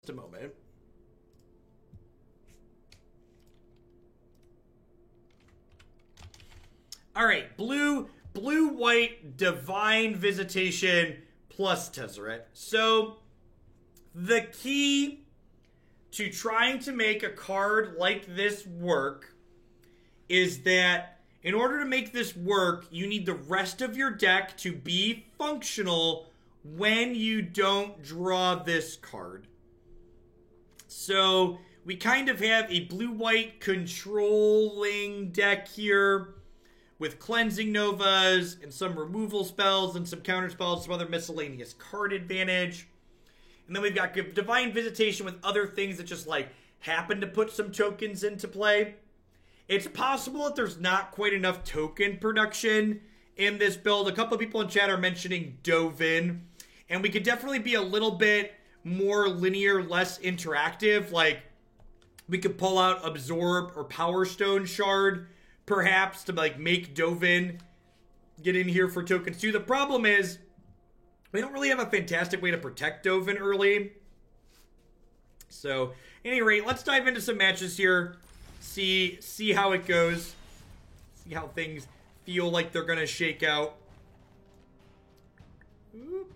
a moment. All right, blue, white, divine visitation plus Tezzeret. So the key to trying to make a card like this work is that in order to make this work, you need the rest of your deck to be functional when you don't draw this card. So we kind of have a blue-white controlling deck here with Cleansing Novas and some removal spells and some counter spells, some other miscellaneous card advantage. And then we've got Divine Visitation with other things that just like happen to put some tokens into play. It's possible that there's not quite enough token production in this build. A couple of people in chat are mentioning Dovin, and we could definitely be a little bit more linear, less interactive. Like we could pull out Absorb or Power Stone Shard perhaps to like make Dovin get in here for tokens too. The problem is we don't really have a fantastic way to protect Dovin early. So, at any rate, let's dive into some matches here. See how it goes. See how things feel like they're going to shake out. Oop.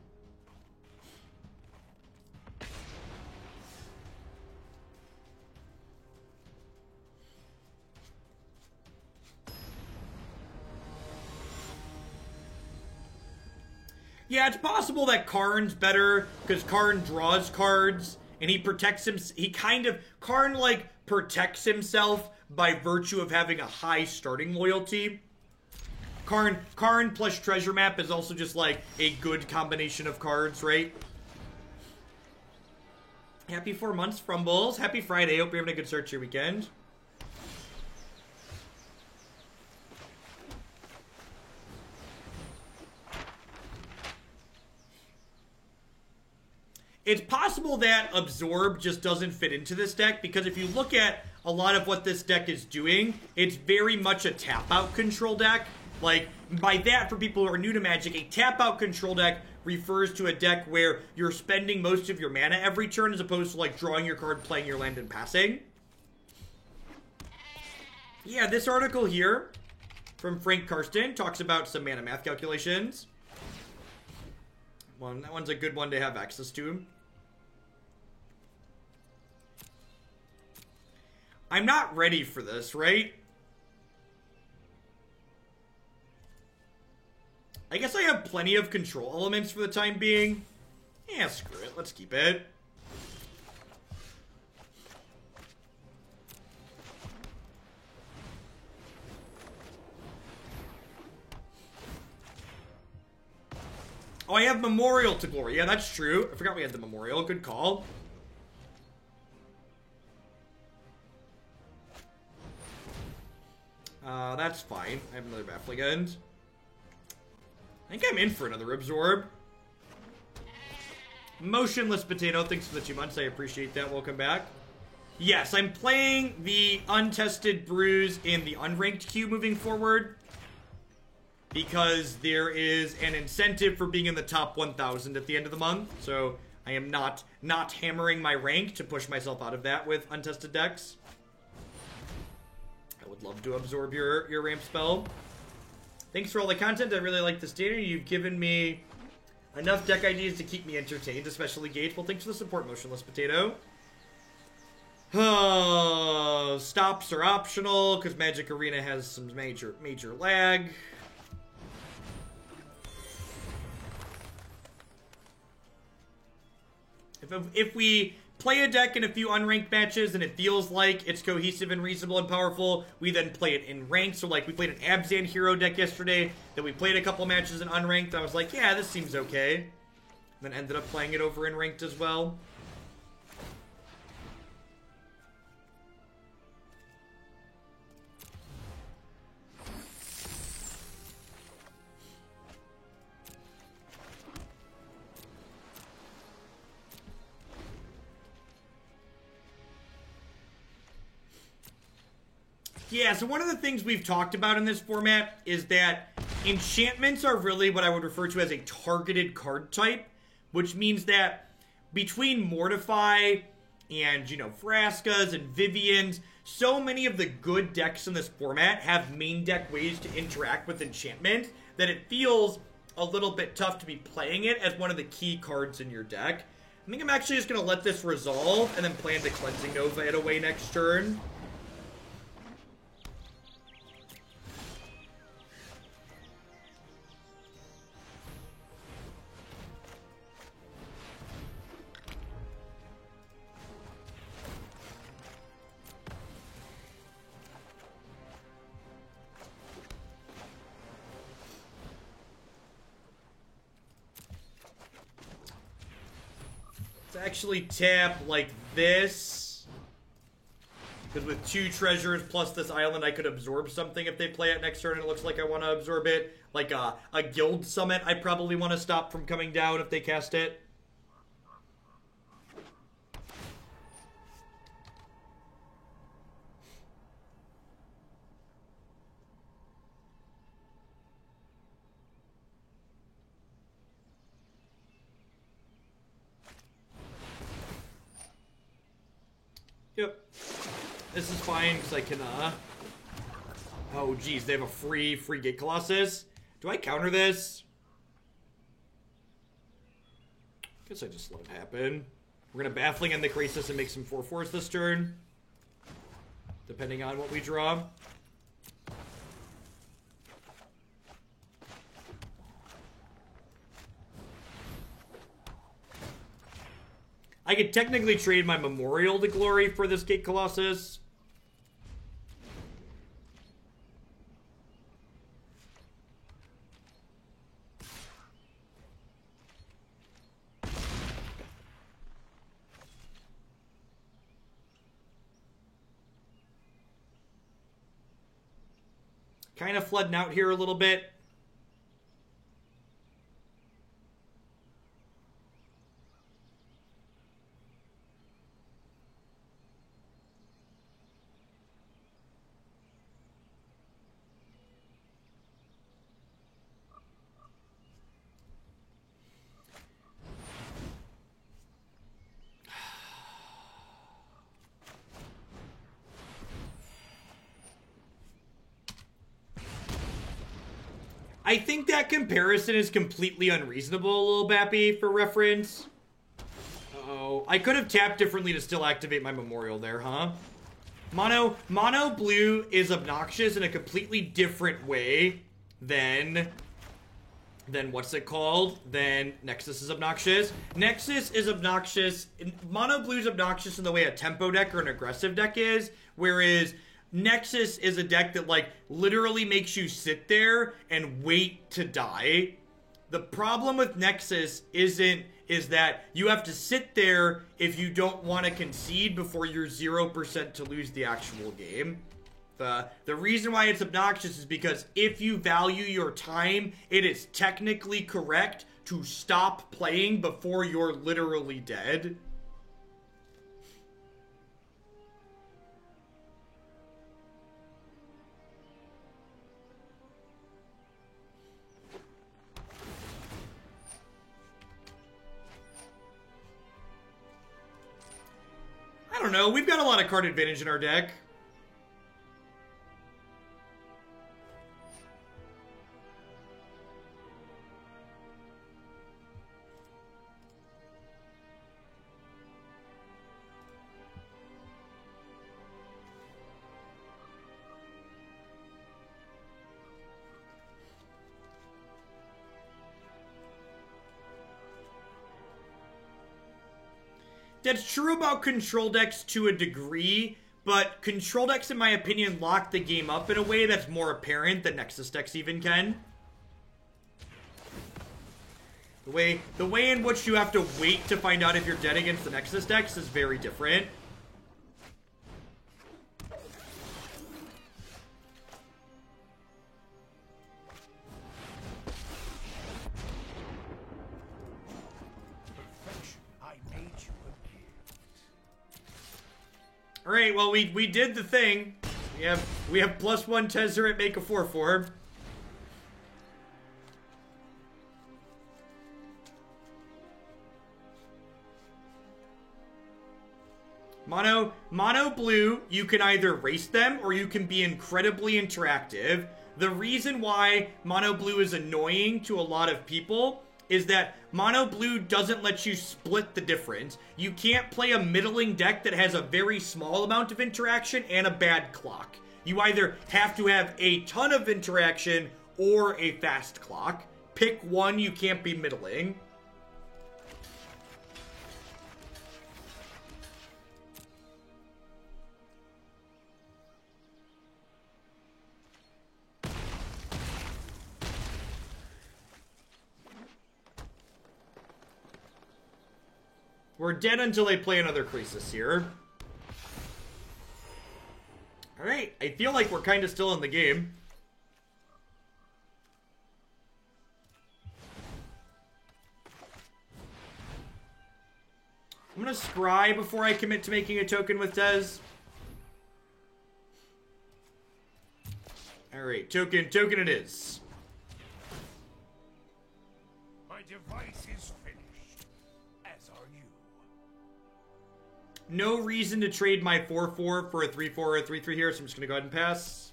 Yeah, it's possible that Karn's better because Karn draws cards and he protects him. Karn like protects himself by virtue of having a high starting loyalty. Karn plus Treasure Map is also just like a good combination of cards, right? Happy 4 months, Frumbles. Happy Friday. Hope you're having a good search your weekend. It's possible that Absorb just doesn't fit into this deck, because if you look at a lot of what this deck is doing, it's very much a tap-out control deck. Like, by that, for people who are new to Magic, a tap-out control deck refers to a deck where you're spending most of your mana every turn as opposed to, like, drawing your card, playing your land, and passing. Yeah, this article here from Frank Karsten talks about some mana math calculations. Well, that one's a good one to have access to. I'm not ready for this, right? I guess I have plenty of control elements for the time being. Yeah, screw it. Let's keep it. Oh, I have Memorial to Glory. Yeah, that's true. I forgot we had the Memorial. Good call. That's fine. I have another Baffligund. I think I'm in for another Absorb. Motionless Potato, thanks for the 2 months. I appreciate that. Welcome back. Yes, I'm playing the Untested Brews in the unranked queue moving forward, because there is an incentive for being in the top 1,000 at the end of the month. So I am not hammering my rank to push myself out of that with untested decks. I would love to absorb your ramp spell. Thanks for all the content. I really like this data. You've given me enough deck ideas to keep me entertained, especially Gage. Well, thanks for the support, Motionless Potato. Stops are optional because Magic Arena has some major lag. If we play a deck in a few unranked matches and it feels like it's cohesive and reasonable and powerful, we then play it in ranked. So like we played an Abzan hero deck yesterday that we played a couple matches in unranked. I was like, yeah, this seems okay. And then ended up playing it over in ranked as well. Yeah, so one of the things we've talked about in this format is that enchantments are really what I would refer to as a targeted card type, which means that between Mortify and, you know, Vraskas and Vivians. So many of the good decks in this format have main deck ways to interact with enchantment that it feels a little bit tough to be playing it as one of the key cards in your deck. I think I'm actually just going to let this resolve and then plan to Cleansing Nova it away next turn. Actually tap like this, because with 2 treasures plus this island I could absorb something if they play it next turn and it looks like I want to absorb it, like a guild summit I probably want to stop from coming down if they cast it. Yep. This is fine, because I can, oh, geez, they have a free Gate Colossus. Do I counter this? Guess I just let it happen. We're gonna Baffling End the Krasis and make some 4/4s this turn. Depending on what we draw. I could technically trade my Memorial to Glory for this Gate Colossus. Kind of flooding out here a little bit. I think that comparison is completely unreasonable, Lil Bappy, for reference. Uh-oh. I could have tapped differently to still activate my Memorial there, huh? Mono blue is obnoxious in a completely different way than what's it called? Than Nexus is obnoxious. Nexus is obnoxious. Mono blue is obnoxious in the way a tempo deck or an aggressive deck is, whereas Nexus is a deck that, like, literally makes you sit there and wait to die. The problem with Nexus is that you have to sit there if you don't want to concede before you're 0% to lose the actual game. The reason why it's obnoxious is because if you value your time, it is technically correct to stop playing before you're literally dead. I don't know. We've got a lot of card advantage in our deck. That's true about control decks to a degree, but control decks, in my opinion, lock the game up in a way that's more apparent than Nexus decks even can. The way in which you have to wait to find out if you're dead against the Nexus decks is very different. All right, well, we did the thing. We have +1 Tezzeret, make a 4/4. Mono blue, you can either race them or you can be incredibly interactive. The reason why mono blue is annoying to a lot of people is that mono blue doesn't let you split the difference. You can't play a middling deck that has a very small amount of interaction and a bad clock. You either have to have a ton of interaction or a fast clock. Pick one, you can't be middling. We're dead until they play another Croesus here. Alright, I feel like we're kind of still in the game. I'm gonna scry before I commit to making a token with Dez. Alright, token it is. My device is finished, as are you. No reason to trade my 4-4 for a 3-4 or a 3-3 here, so I'm just gonna go ahead and pass.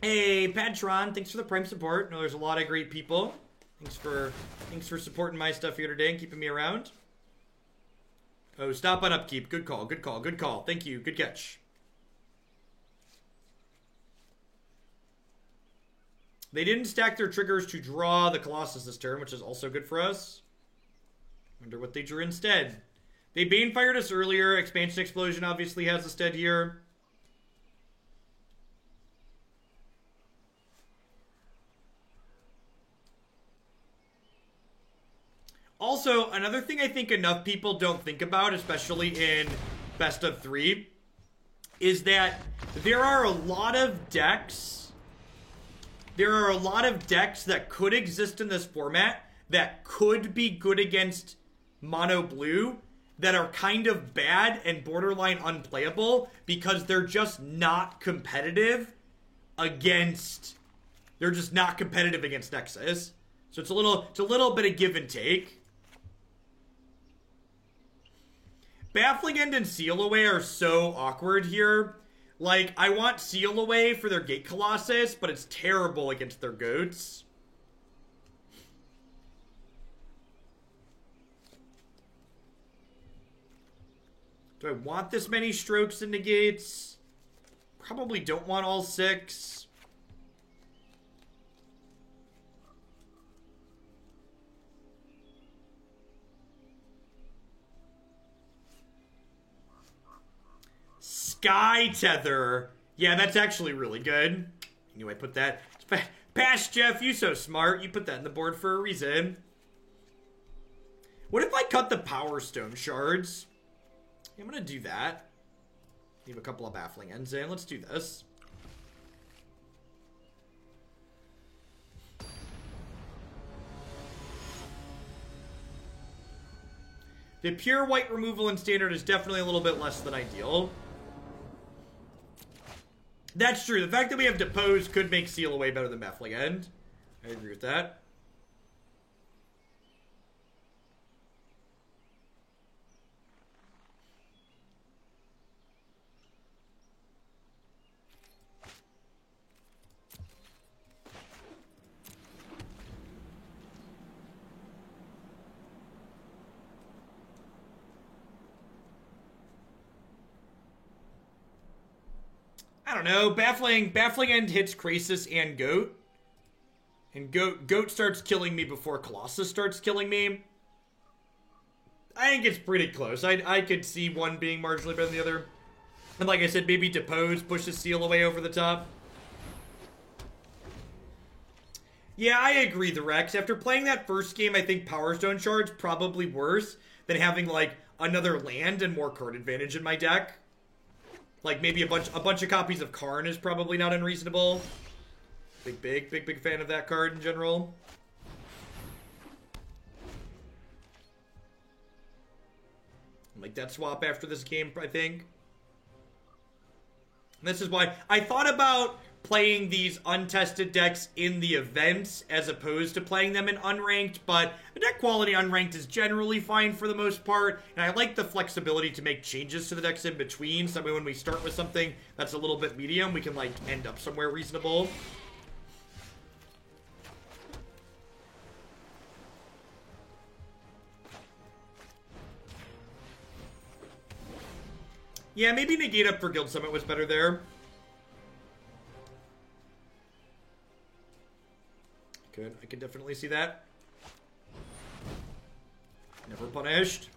Hey, Patron, thanks for the Prime support. I know there's a lot of great people. Thanks for supporting my stuff here today and keeping me around. Oh, stop on upkeep. Good call, good call, good call. Thank you, good catch. They didn't stack their triggers to draw the Colossus this turn, which is also good for us. Wonder what they drew instead. They Banefired us earlier. Expansion Explosion obviously has a stead here. Also, another thing I think enough people don't think about, especially in best of 3, is that there are a lot of decks. There are a lot of decks that could exist in this format that could be good against mono blue that are kind of bad and borderline unplayable because they're just not competitive against. They're just not competitive against Nexus. So it's a little bit of give and take. Baffling End and Seal Away are so awkward here. Like, I want Seal Away for their Gate Colossus, but it's terrible against their goats. Do I want this many strokes and negates? Probably don't want all 6. Sky Tether. Yeah, that's actually really good. Anyway, put that. Pass, Jeff, you so smart. You put that in the board for a reason. What if I cut the Power Stone shards? I'm gonna do that. Leave a couple of Baffling Ends in. Let's do this. The pure white removal in Standard is definitely a little bit less than ideal. That's true. The fact that we have Depose could make Seal Away better than Baffling End. I agree with that. I don't know. Baffling End hits Croesus and Goat. And Goat starts killing me before Colossus starts killing me. I think it's pretty close. I could see one being marginally better than the other. And like I said, maybe Depose pushes Seal Away over the top. Yeah, I agree, the Rex. After playing that first game, I think Power Stone Shard's probably worse than having, like, another land and more card advantage in my deck. Like, maybe a bunch of copies of Karn is probably not unreasonable. Big fan of that card in general. Like that swap after this game, I think. And this is why I thought about playing these untested decks in the events as opposed to playing them in unranked, but the deck quality unranked is generally fine for the most part, and I like the flexibility to make changes to the decks in between, so that way when we start with something that's a little bit medium, we can, like, end up somewhere reasonable. Yeah, maybe Negate Up for Guild Summit was better there. Good, I can definitely see that. Never punished.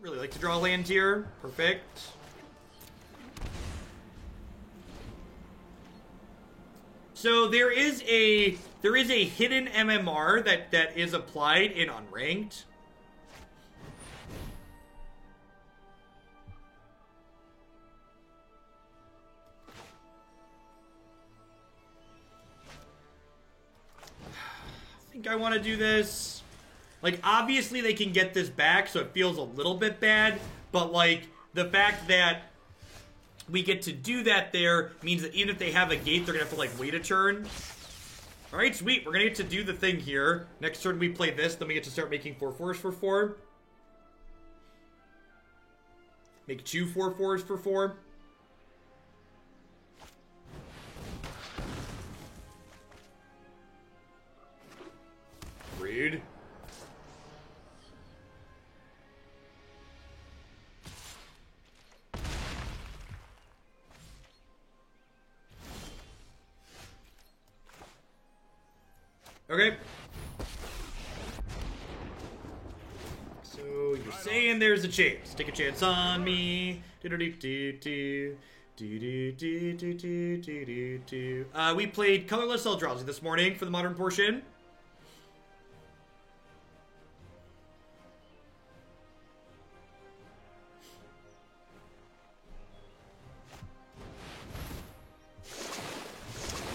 Really like to draw land here. Perfect. So there is a hidden MMR that is applied in unranked. I think I want to do this. Like, obviously they can get this back, so it feels a little bit bad, but, like, the fact that we get to do that there means that even if they have a gate, they're gonna have to, like, wait a turn. Alright, sweet. We're gonna get to do the thing here. Next turn we play this, then we get to start making 4/4s for 4. Make 2 4/4s for 4. Rude. Okay. So you're saying there's a chance. Take a chance on me. We played Colorless Eldrazi this morning for the modern portion.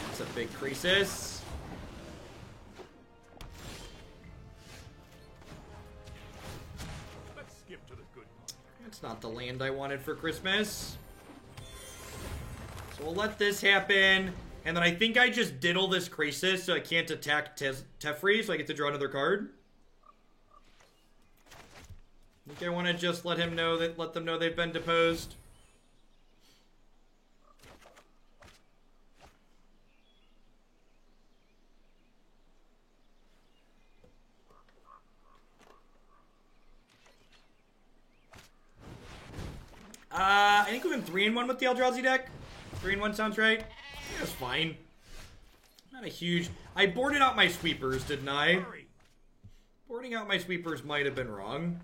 It's a big Crisis. That's not the land I wanted for Christmas. So we'll let this happen. And then I think I just diddle this Crisis so I can't attack Teferi, so I get to draw another card. I think I want to just let them know they've been deposed. I think we went 3-1 with the Eldrazi deck. 3-1 sounds right. Yeah, that's fine. Not a huge... I boarded out my sweepers, didn't I? Boarding out my sweepers might have been wrong.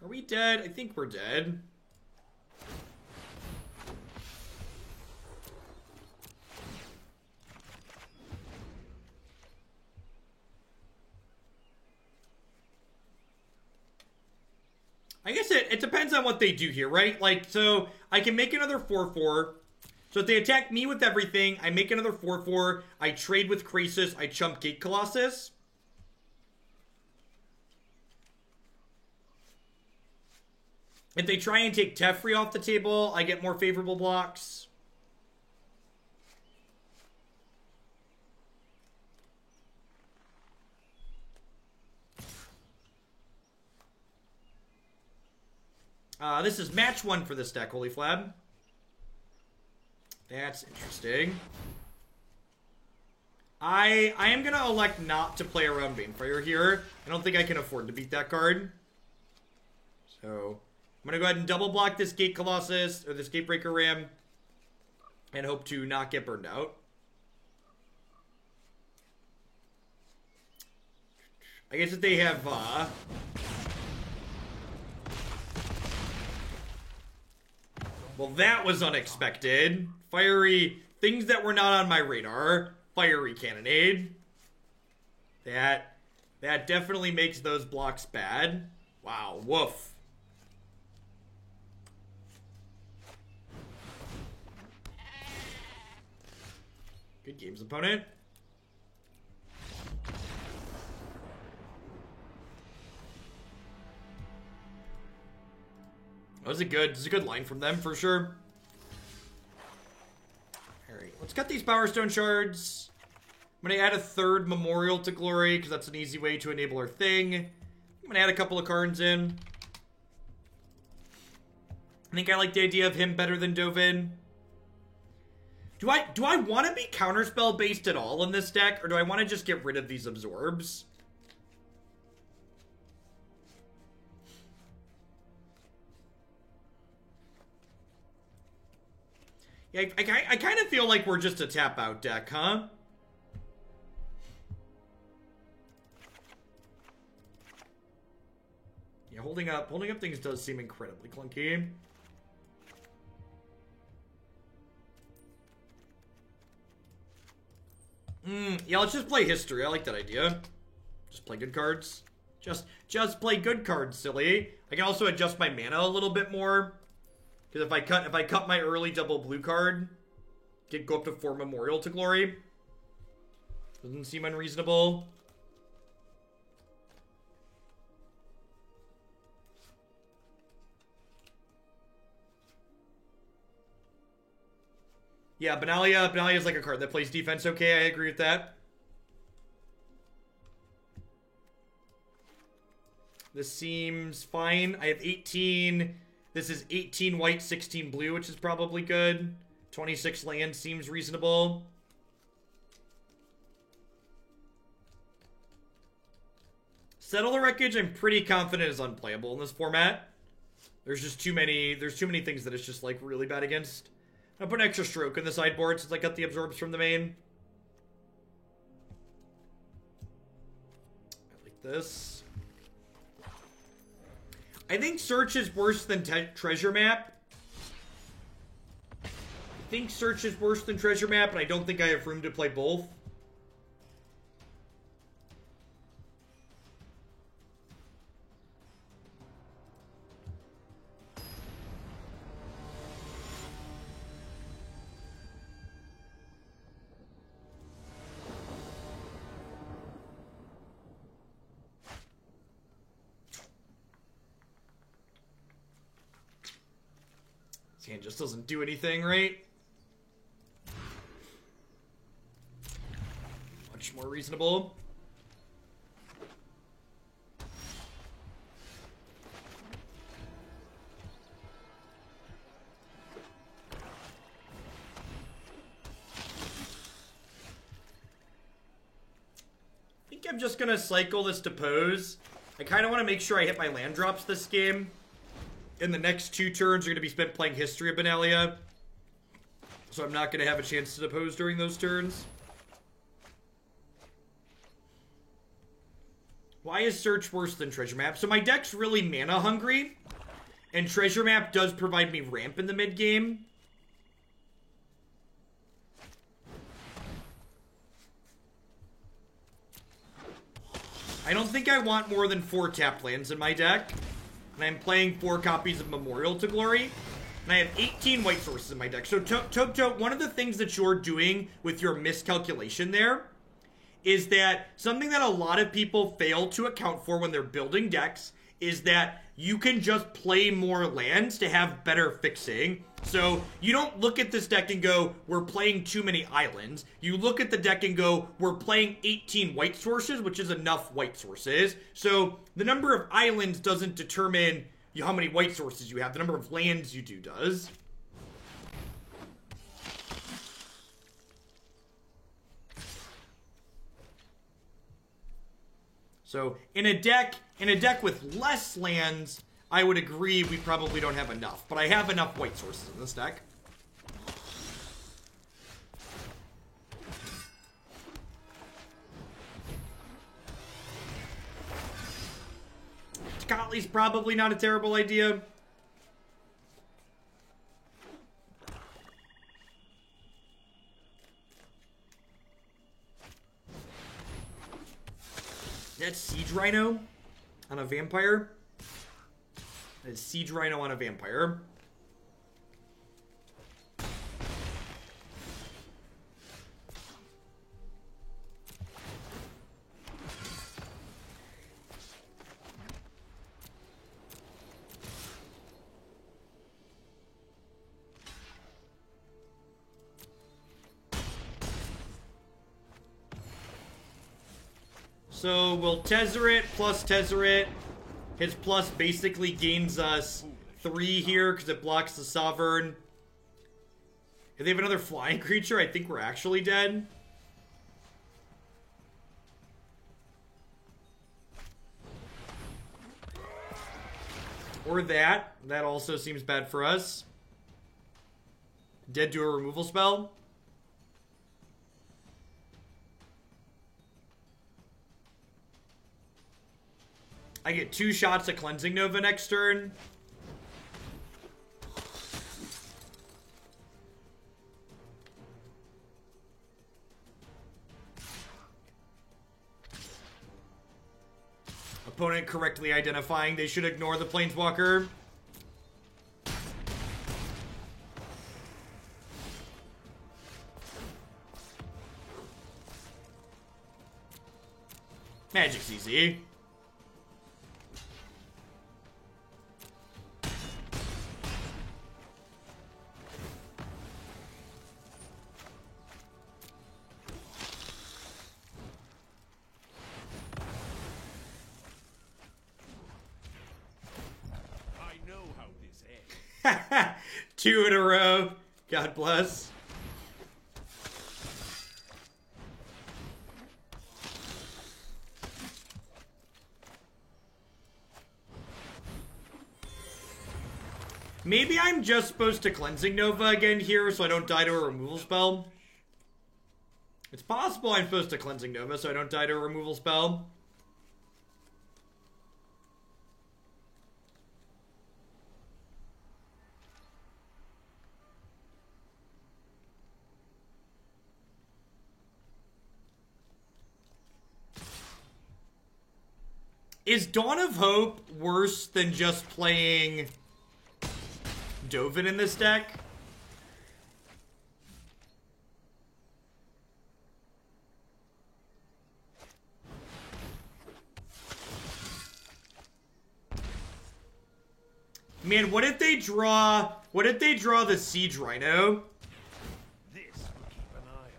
Are we dead? I think we're dead. I guess it depends on what they do here, right? Like, so I can make another 4/4. So if they attack me with everything, I make another 4/4. I trade with Crisis. I chump Gate Colossus. If they try and take Teferi off the table, I get more favorable blocks. This is match 1 for this deck, Holy Flab. That's interesting. I am going to elect not to play around Banefire here. I don't think I can afford to beat that card. So, I'm going to go ahead and double block this Gate Colossus, or this Gatebreaker Ram, and hope to not get burned out. I guess if they have, well, that was unexpected. Fiery, things that were not on my radar. Fiery Cannonade. That definitely makes those blocks bad. Wow, woof. Good games, opponent. That was a good line from them for sure. Alright, let's cut these Power Stone shards. I'm gonna add a third Memorial to Glory, because that's an easy way to enable our thing. I'm gonna add a couple of Karns in. I think I like the idea of him better than Dovin. Do I want to be counterspell based at all in this deck, or do I want to just get rid of these absorbs? Yeah, I kind of feel like we're just a tap out deck, huh? Yeah, holding up things does seem incredibly clunky. Yeah, let's just play history. I like that idea. Just play good cards. Just play good cards, silly. I can also adjust my mana a little bit more. Because if I cut my early double blue card, go up to 4 Memorial to Glory. Doesn't seem unreasonable. Yeah, Benalia is like a card that plays defense okay. I agree with that. This seems fine. I have 18. This is 18 white, 16 blue, which is probably good. 26 land seems reasonable. Settle the Wreckage, I'm pretty confident is unplayable in this format. There's too many things that it's just like really bad against. I'll put an extra stroke in the sideboard since I got the absorbs from the main. I like this. I think Search is worse than Treasure Map. I think Search is worse than Treasure Map, and I don't think I have room to play both. This hand just doesn't do anything, right? Much more reasonable. I think I'm just gonna cycle this to pose. I kind of want to make sure I hit my land drops this game. And the next 2 turns are going to be spent playing History of Benalia. So I'm not going to have a chance to depose during those turns. Why is Search worse than Treasure Map? So my deck's really mana hungry. And Treasure Map does provide me ramp in the mid game. I don't think I want more than 4 tapped lands in my deck. And I'm playing 4 copies of Memorial to Glory. And I have 18 white sources in my deck. So, Tokto, one of the things that you're doing with your miscalculation there is that something that a lot of people fail to account for when they're building decks is that you can just play more lands to have better fixing. So you don't look at this deck and go, we're playing too many islands. You look at the deck and go, we're playing 18 white sources, which is enough white sources. So the number of islands doesn't determine how many white sources you have. The number of lands you do does. So in a deck with less lands, I would agree we probably don't have enough. But I have enough white sources in this deck. Scottley's probably not a terrible idea. That's Siege Rhino on a vampire. That's Siege Rhino on a vampire. So we'll Tezzeret plus Tezzeret. His plus basically gains us 3 here because it blocks the Sovereign. If they have another flying creature, I think we're actually dead. Or that. That also seems bad for us. Dead to a removal spell. I get 2 shots at Cleansing Nova next turn. Opponent correctly identifying they should ignore the Planeswalker. Magic's easy. I know how this ends. 2 in a row. God bless. Maybe I'm just supposed to Cleansing Nova again here so I don't die to a removal spell. It's possible I'm supposed to Cleansing Nova so I don't die to a removal spell. Is Dawn of Hope worse than just playing Dovin in this deck? Man, what if they draw the Siege Rhino? This will keep an eye on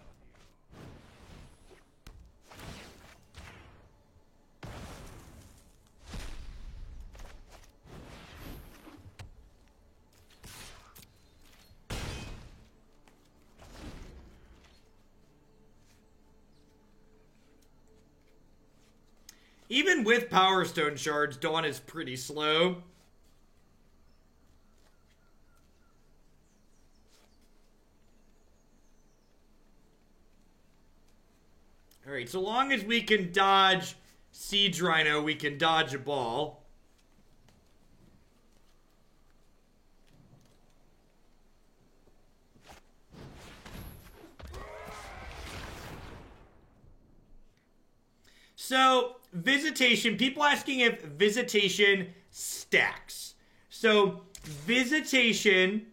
Even with Power Stone Shards, Dawn is pretty slow. Alright, so long as we can dodge Siege Rhino, we can dodge a ball. So, Visitation, people asking if Visitation stacks. So, Visitation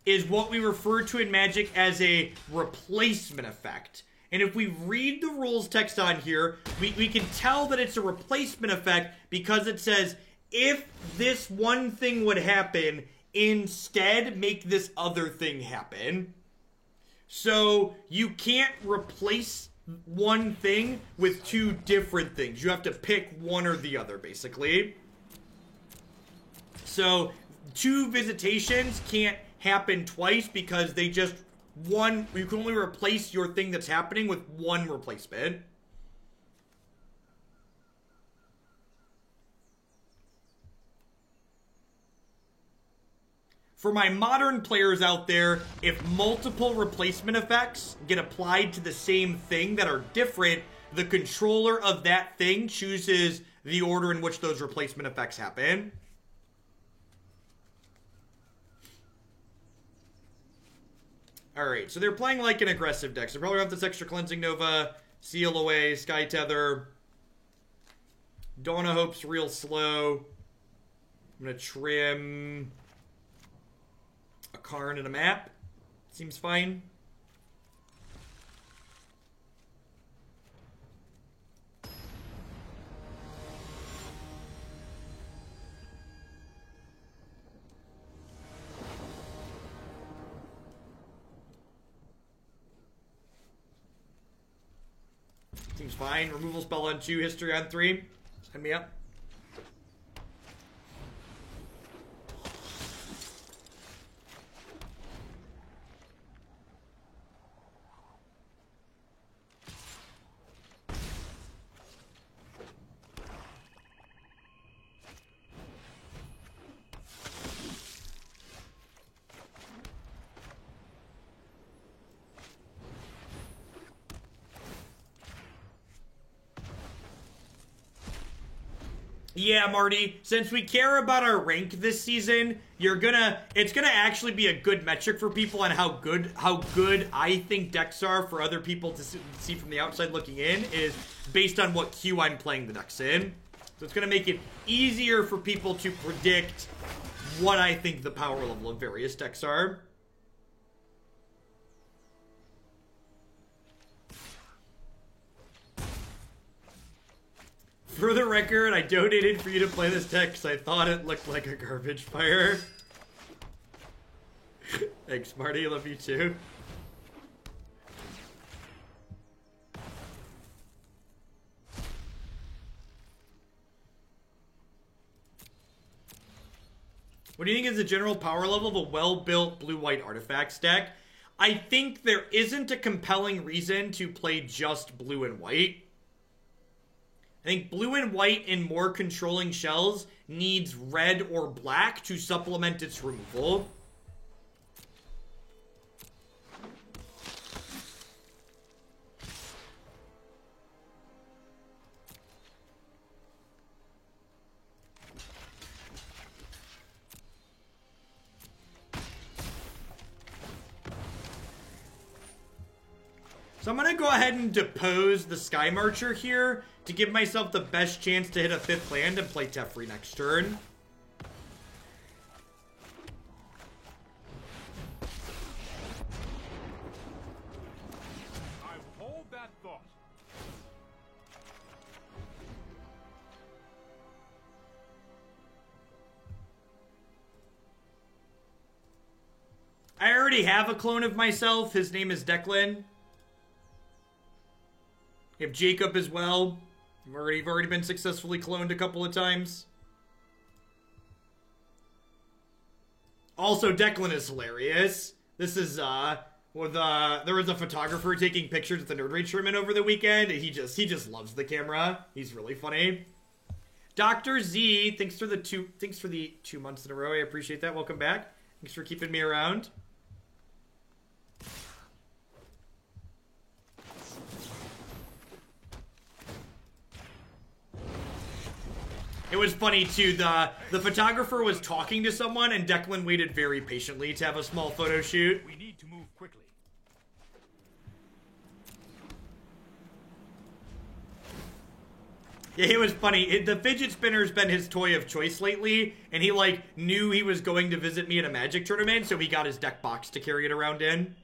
is what we refer to in Magic as a replacement effect. And if we read the rules text on here, we can tell that it's a replacement effect because it says, if this one thing would happen, instead make this other thing happen. So you can't replace one thing with 2 different things. You have to pick one or the other, basically. So 2 visitations can't happen twice because they just you can only replace your thing that's happening with 1 replacement. For my modern players out there, if multiple replacement effects get applied to the same thing that are different, the controller of that thing chooses the order in which those replacement effects happen. Alright, so they're playing like an aggressive deck. So probably have this extra Cleansing Nova, Seal Away, Sky Tether. Dawn of Hope's real slow. I'm going to trim a Karn and a map. Seems fine. Seems Seems fine. Removal spell on 2, history on 3. Sign me up. Yeah, Marty, since we care about our rank this season, it's gonna actually be a good metric for people on how good I think decks are for other people to see from the outside looking in is based on what queue I'm playing the decks in. So it's gonna make it easier for people to predict what I think the power level of various decks are. For the record, I donated for you to play this deck because I thought it looked like a garbage fire. Thanks, Marty. Love you too. What do you think is the general power level of a well-built blue-white artifacts deck? I think there isn't a compelling reason to play just blue and white. I think blue and white in more controlling shells needs red or black to supplement its removal. So I'm going to go ahead and depose the Sky Marcher here to give myself the best chance to hit a 5th land and play Teferi next turn. I hold that thought. I already have a clone of myself. His name is Declan. I have Jacob as well. I've already been successfully cloned a couple of times. Also, Declan is hilarious. This is, there was a photographer taking pictures at the Nerd Rage tournament over the weekend, and he just loves the camera. He's really funny. Dr. Z, thanks for the 2 months in a row. I appreciate that. Welcome back. Thanks for keeping me around. It was funny, too. The photographer was talking to someone, and Declan waited very patiently to have a small photo shoot. We need to move quickly. Yeah, it was funny. The fidget spinner's been his toy of choice lately, and he, knew he was going to visit me at a Magic tournament, so he got his deck box to carry it around in.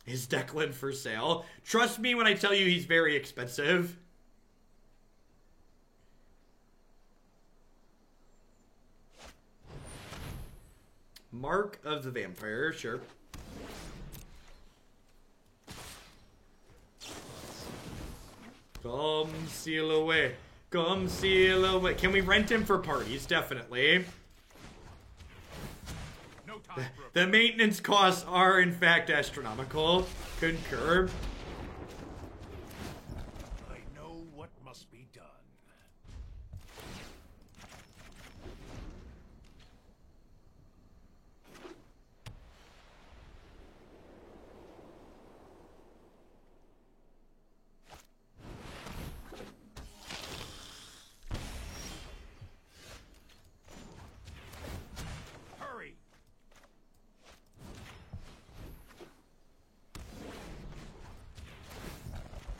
Is Declan for sale? Trust me when I tell you he's very expensive. Mark of the Vampire, sure. Come seal away. Come seal away. Can we rent him for parties? Definitely. No time for The maintenance costs are, in fact, astronomical. Concur. I know what must be done. Hurry!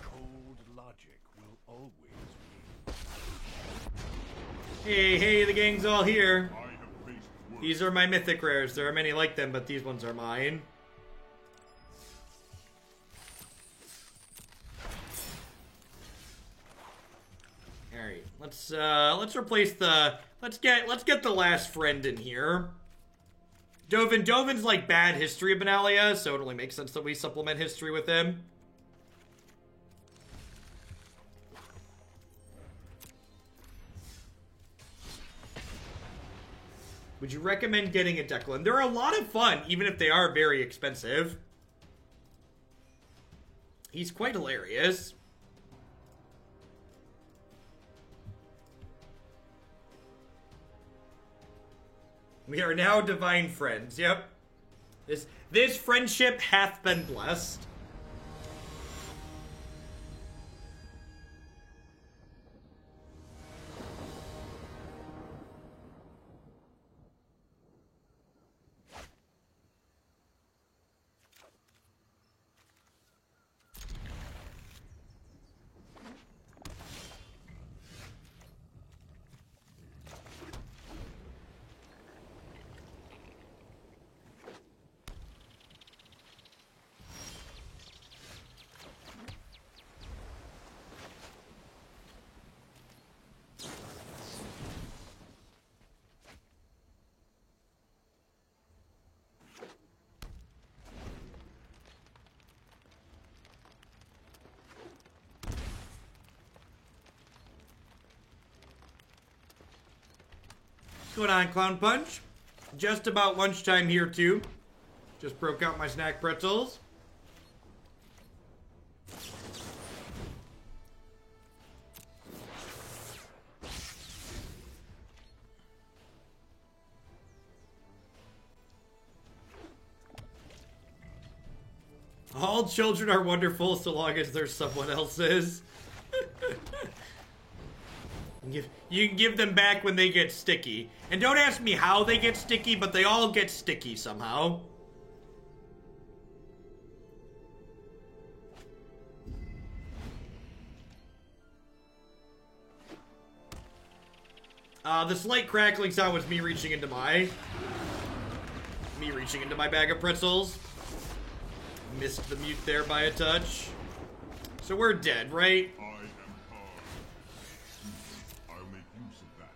Cold logic will always win. Hey, the gang's all here. I have faced worse. These are my mythic rares. There are many like them, but these ones are mine. Alright, let's replace the let's get the last friend in here. Dovin's like bad history of Benalia, so it only makes sense that we supplement history with him. Would you recommend getting a Declan? They're a lot of fun, even if they are very expensive. He's quite hilarious. We are now divine friends. Yep. This friendship hath been blessed. What's going on, Clown Punch? Just about lunchtime here, too. Just broke out my snack pretzels. All children are wonderful so long as there's someone else's. You can give them back when they get sticky. And don't ask me how they get sticky, but they all get sticky somehow. The slight crackling sound was me reaching into my bag of pretzels. Missed the mute there by a touch. So we're dead, right? I am hard. I'll make use of that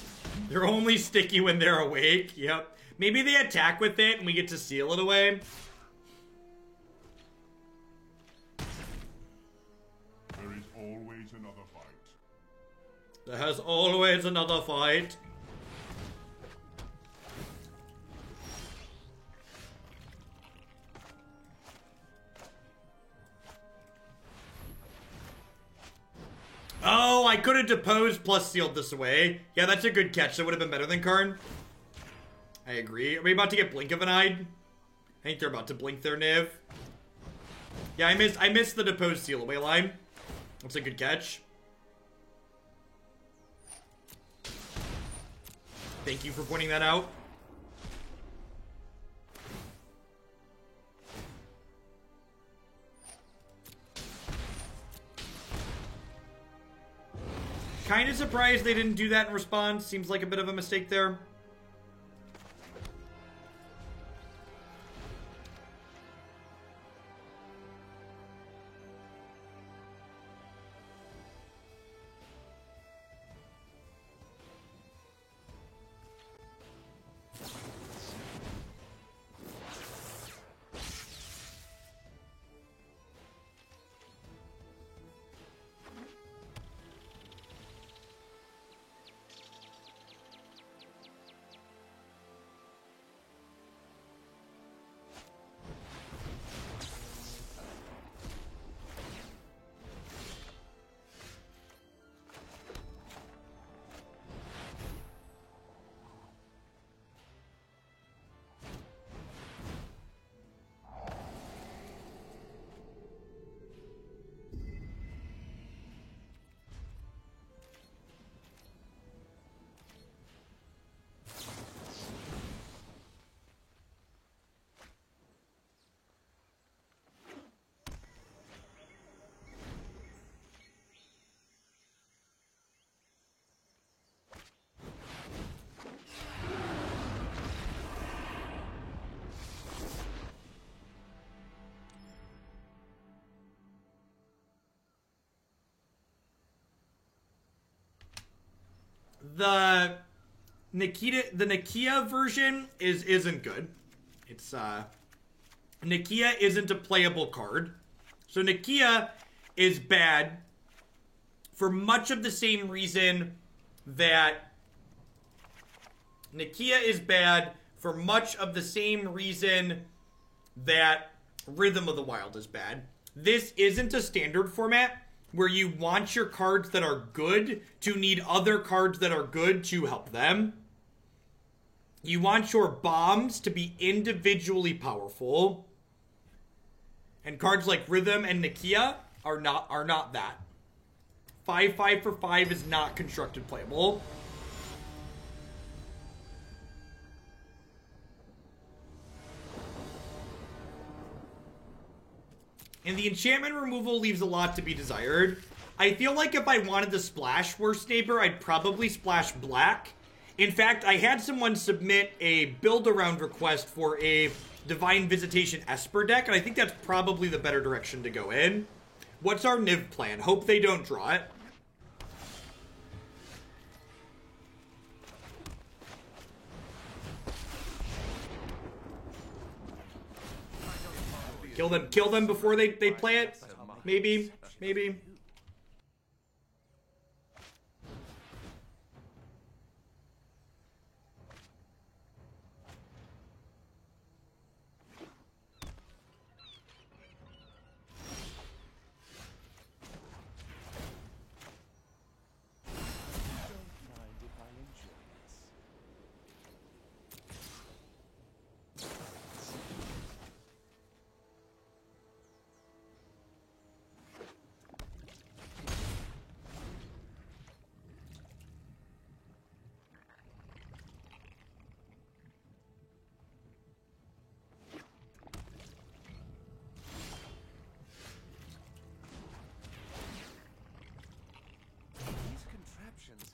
later. They're only sticky when they're awake. Yep. Maybe they attack with it and we get to seal it away. There is always another fight. There's always another fight. Oh, I could have deposed plus sealed this away. Yeah, that's a good catch. That would have been better than Karn. I agree. Are we about to get Blink of an Eye? I think they're about to blink their Niv. Yeah, I missed the deposed seal away line. That's a good catch. Thank you for pointing that out. Kind of surprised they didn't do that in response. Seems like a bit of a mistake there. The Nakia version isn't good. It's Nakia isn't a playable card. So Nakia is bad for much of the same reason that Nakia is bad, for much of the same reason that Rhythm of the Wild is bad. This isn't a standard format where you want your cards that are good to need other cards that are good to help them. You want your bombs to be individually powerful. And cards like Rhythm and Nakia are not that. 5/5 for 5 is not constructed playable. And the enchantment removal leaves a lot to be desired. I feel like if I wanted to splash Worst Neighbor, I'd probably splash black. In fact, I had someone submit a build-around request for a Divine Visitation Esper deck, and I think that's probably the better direction to go in. What's our Niv plan? Hope they don't draw it. Kill them before they play it? Maybe.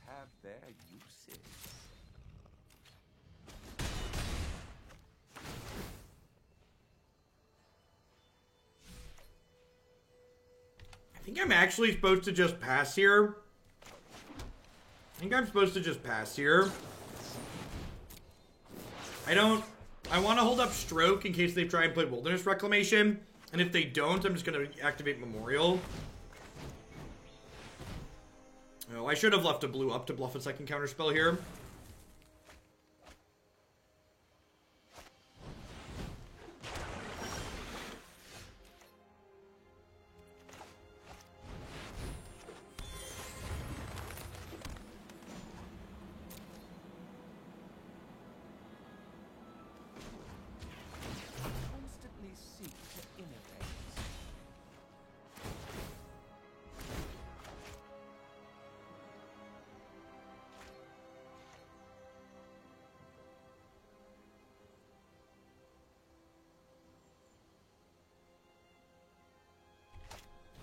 Have their uses. I think I'm actually supposed to just pass here. I want to hold up Stroke in case they try and play Wilderness Reclamation. And if they don't, I'm just going to activate Memorial. Oh, I should have left a blue up to bluff a second counterspell here. Constantly seek to innovate.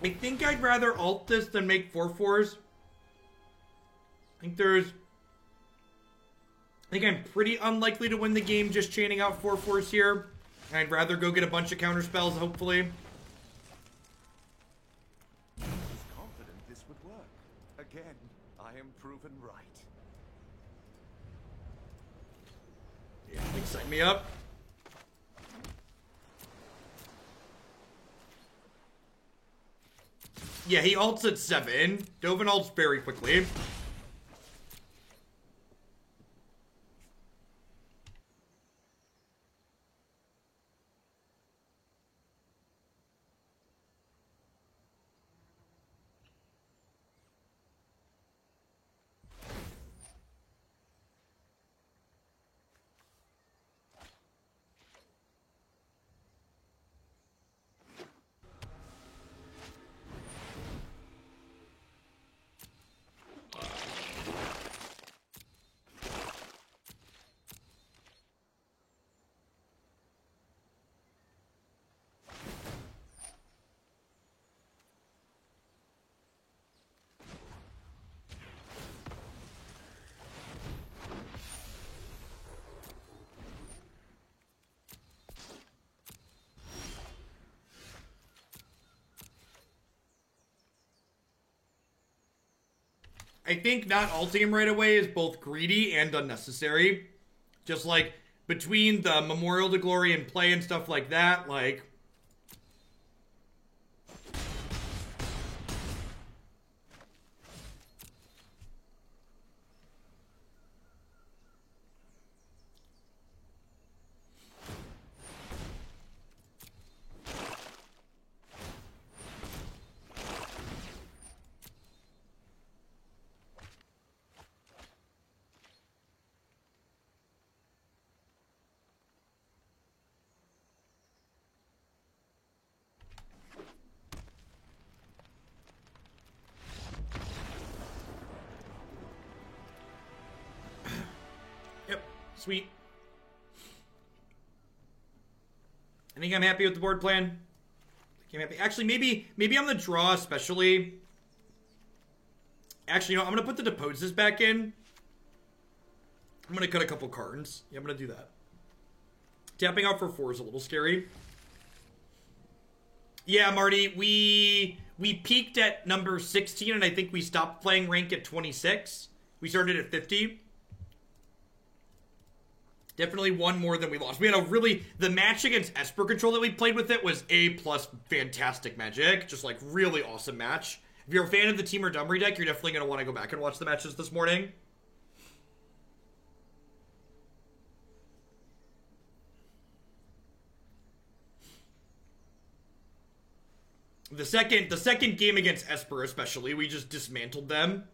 I think I'd rather alt this than make 4/4s. I think I'm pretty unlikely to win the game just chaining out 4/4s here. And I'd rather go get a bunch of counterspells, hopefully. I was confident this would work. Again, I am proven right. Yeah, excite me up. Yeah, he ults at 7. Dovin ults very quickly. I think not ulting him right away is both greedy and unnecessary. Just like between the Memorial to Glory and play and stuff like that, like Sweet. I think I'm happy with the board plan. I think I'm happy. Actually, maybe on the draw especially. Actually, you know, I'm going to put the deposes back in. I'm going to cut a couple cards. Yeah, I'm going to do that. Tapping out for 4 is a little scary. Yeah, Marty, we peaked at number 16, and I think we stopped playing rank at 26. We started at 50. Definitely one more than we lost. We had a really... The match against Esper Control that we played with it was A+ fantastic Magic. Just, like, really awesome match. If you're a fan of the Temur Dumry deck, you're definitely going to want to go back and watch the matches this morning. The second game against Esper especially, we just dismantled them.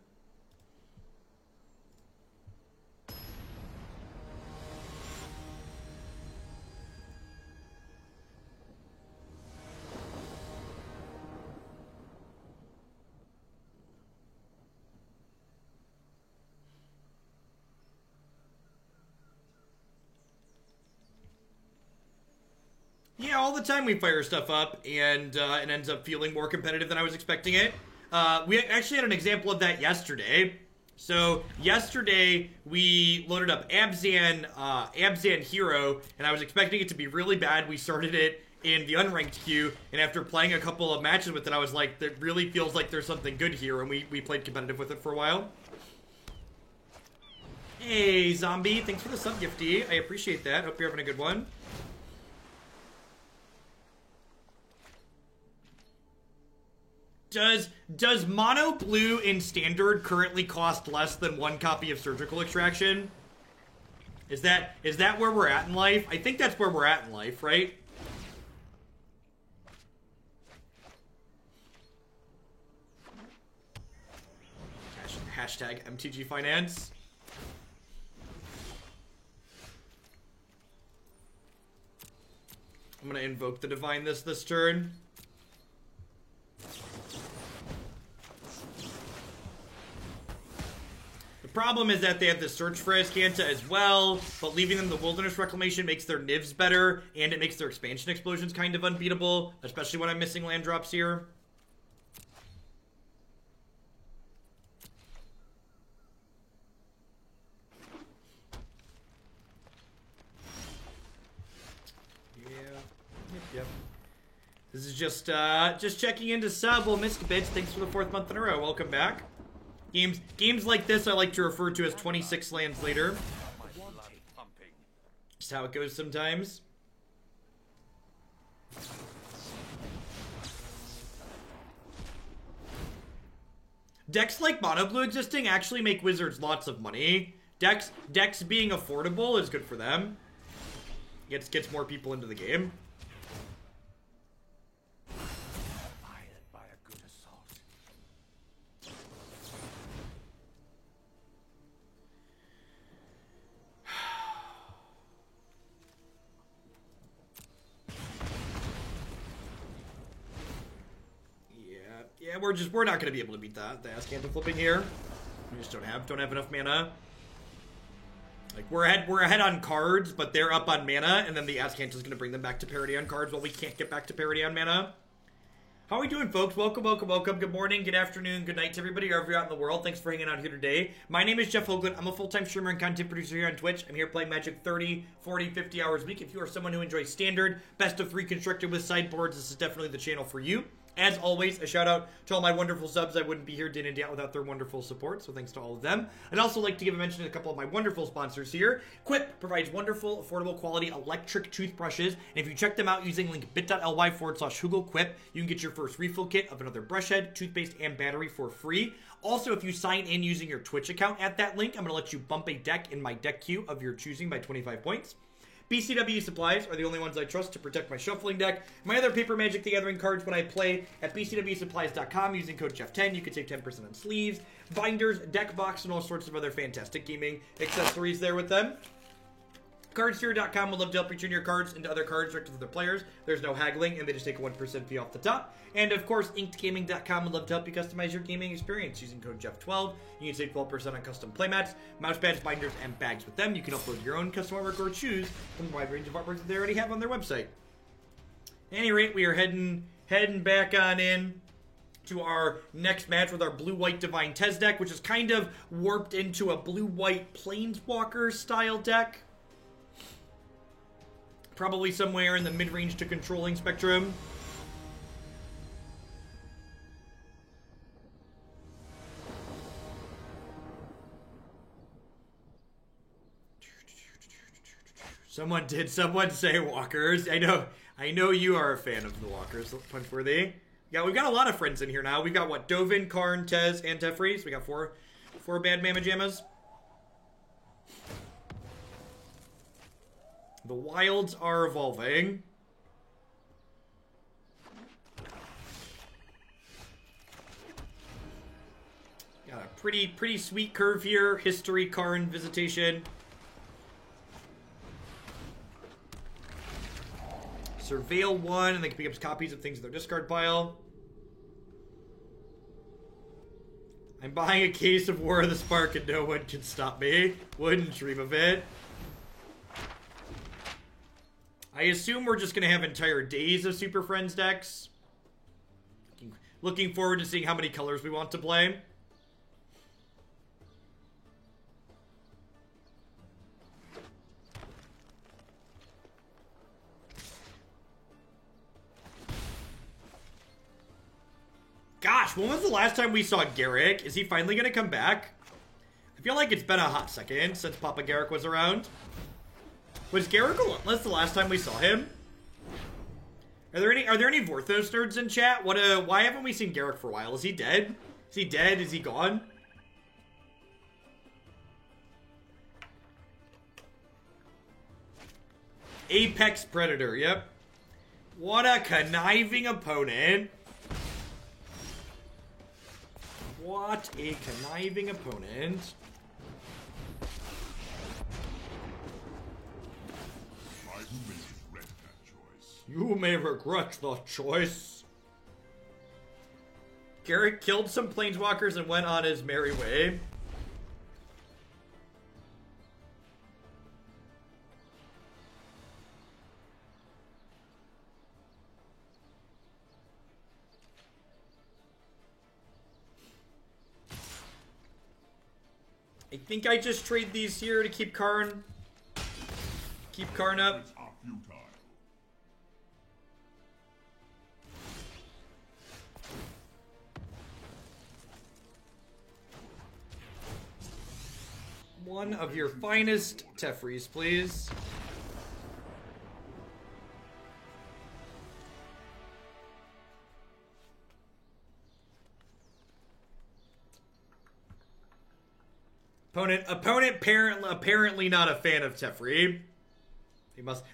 Yeah, all the time we fire stuff up, and it ends up feeling more competitive than I was expecting it. We actually had an example of that yesterday. So, yesterday, we loaded up Abzan Hero, and I was expecting it to be really bad. We started it in the unranked queue, and after playing a couple of matches with it, I was like, it really feels like there's something good here, and we played competitive with it for a while. Hey, Zombie, thanks for the sub gifty. I appreciate that. Hope you're having a good one. Does mono blue in standard currently cost less than 1 copy of Surgical Extraction? Is that where we're at in life? I think that's where we're at in life, right? Hashtag MTG Finance. I'm gonna invoke the Divine this turn. The problem is that they have the search for Azcanta as well, but leaving them the Wilderness Reclamation makes their Nivs better, and it makes their expansion explosions kind of unbeatable, especially when I'm missing land drops here. Yep. This is just checking into sub. Well, Miskabits, thanks for the 4th month in a row. Welcome back. Games like this I like to refer to as 26 lands later. Just how it goes sometimes. Decks like Mono Blue existing actually make Wizards lots of money. Decks being affordable is good for them. Gets more people into the game. Yeah, we're not gonna be able to beat that. The Azcanta flipping here. We just don't have enough mana. Like we're ahead on cards, but they're up on mana, and then the Azcanta's gonna bring them back to parity on cards while we can't get back to parity on mana. How are we doing, folks? Welcome. Good morning, good afternoon, good night to everybody, wherever you're out in the world. Thanks for hanging out here today. My name is Jeff Hoagland. I'm a full-time streamer and content producer here on Twitch. I'm here playing Magic 30, 40, 50 hours a week. If you are someone who enjoys Standard, best of 3 constructed with sideboards, this is definitely the channel for you. As always, a shout out to all my wonderful subs. I wouldn't be here day in and day out without their wonderful support, so thanks to all of them. I'd also like to give a mention to a couple of my wonderful sponsors here. Quip provides wonderful, affordable quality electric toothbrushes, and if you check them out using link bit.ly/HugoQuip, you can get your first refill kit of another brush head, toothpaste, and battery for free. Also, if you sign in using your Twitch account at that link, I'm going to let you bump a deck in my deck queue of your choosing by 25 points. BCW supplies are the only ones I trust to protect my shuffling deck. My other paper Magic the Gathering cards when I play at bcwsupplies.com using code Jeff10. You can save 10% on sleeves, binders, deck box, and all sorts of other fantastic gaming accessories there with them. Cardsphere.com would love to help you turn your cards into other cards directed to their players. There's no haggling, and they just take a 1% fee off the top. And of course, InkedGaming.com would love to help you customize your gaming experience using code Jeff12. You can save 12% on custom playmats, mouse pads, binders, and bags with them. You can upload your own custom artwork or choose from a wide range of artwork that they already have on their website. At any rate, we are heading back on in to our next match with our blue-white Divine Tez deck, which is kind of warped into a blue-white Planeswalker style deck. Probably somewhere in the mid-range to controlling spectrum. Someone say walkers. I know you are a fan of the walkers, Punchworthy. Yeah, we've got a lot of friends in here now. We've got what? Dovin, Karn, Tez, and Teferi. So we got four bad Mamma Jammas. The wilds are evolving. Got a pretty sweet curve here. History, Karn, Visitation. Surveil 1, and they can pick up copies of things in their discard pile. I'm buying a case of War of the Spark and no one can stop me. Wouldn't dream of it. I assume we're just going to have entire days of Super Friends decks. Looking forward to seeing how many colors we want to play. Gosh, when was the last time we saw Garruk? Is he finally going to come back? I feel like it's been a hot second since Papa Garruk was around. Was Garruk Relentless the last time we saw him? Are there any Vorthos nerds in chat? Why haven't we seen Garruk for a while? Is he dead? Is he dead? Is he gone? Apex Predator, yep. What a conniving opponent. What a conniving opponent. You may regret that choice. Garruk killed some planeswalkers and went on his merry way. I think I just trade these here to keep Karn. Keep Karn up. One of your finest Tefris, please. Opponent apparently not a fan of Teferi.